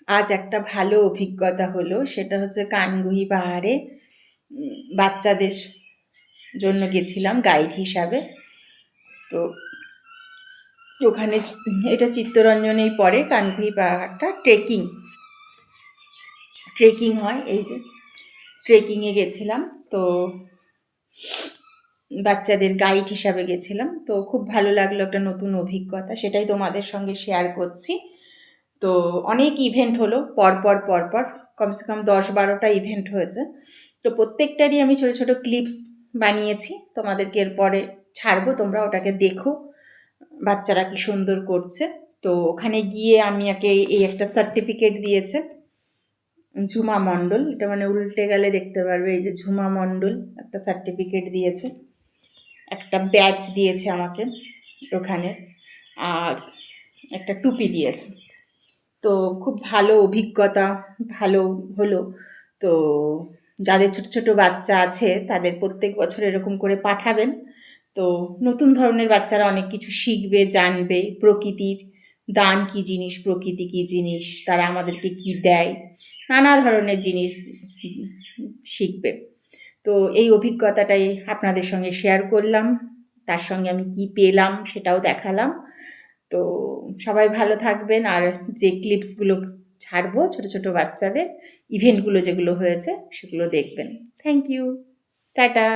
আজ একটা ভালো অভিজ্ঞতা হলো, সেটা হচ্ছে কানগুহি পাহাড়ে বাচ্চাদের জন্য গেছিলাম গাইড হিসাবে। তো ওখানে এটা চিত্তরঞ্জনেই পড়ে, কানগুহি পাহাড়টা ট্রেকিং হয়, এই যে ট্রেকিংয়ে গেছিলাম। তো বাচ্চাদের গাইড হিসাবে গেছিলাম, তো খুব ভালো লাগলো, একটা নতুন অভিজ্ঞতা, সেটাই তোমাদের সঙ্গে শেয়ার করছি। তো অনেক ইভেন্ট হলো পরপর কমসে কম 10-12টা ইভেন্ট হয়েছে। তো প্রত্যেকটারই আমি ছোটো ছোটো ক্লিপস বানিয়েছি, তোমাদেরকে এরপরে ছাড়বো, তোমরা ওটাকে দেখো বাচ্চারা কি সুন্দর করছে। তো ওখানে গিয়ে আমি এই একটা সার্টিফিকেট দিয়েছে ঝুমা মণ্ডল, এটা মানে উল্টে গেলে দেখতে পারবে, এই যে ঝুমা মণ্ডল একটা সার্টিফিকেট দিয়েছে, একটা ব্যাচ দিয়েছে আমাকে ওখানে, আর একটা টুপি দিয়েছে। তো খুব ভালো অভিজ্ঞতা, ভালো হলো। তো যাদের ছোট ছোট বাচ্চা আছে তাদের প্রত্যেক বছর এরকম করে পাঠাবেন। তো নতুন ধরনের বাচ্চারা অনেক কিছু শিখবে, জানবে প্রকৃতির দান কী জিনিস, প্রকৃতি কী জিনিস, তারা আমাদেরকে কী দেয়, নানা ধরনের জিনিস শিখবে। তো এই অভিজ্ঞতাটাই আপনাদের সঙ্গে শেয়ার করলাম, তার সঙ্গে আমি কি পেলাম সেটাও দেখালাম। তো সবাই ভালো থাকবেন, আর যে ক্লিপসগুলো ছাড়বো ছোট ছোট বাচ্চাদের ইভেন্টগুলো যেগুলো হয়েছে সেগুলো দেখবেন। Thank you, tata.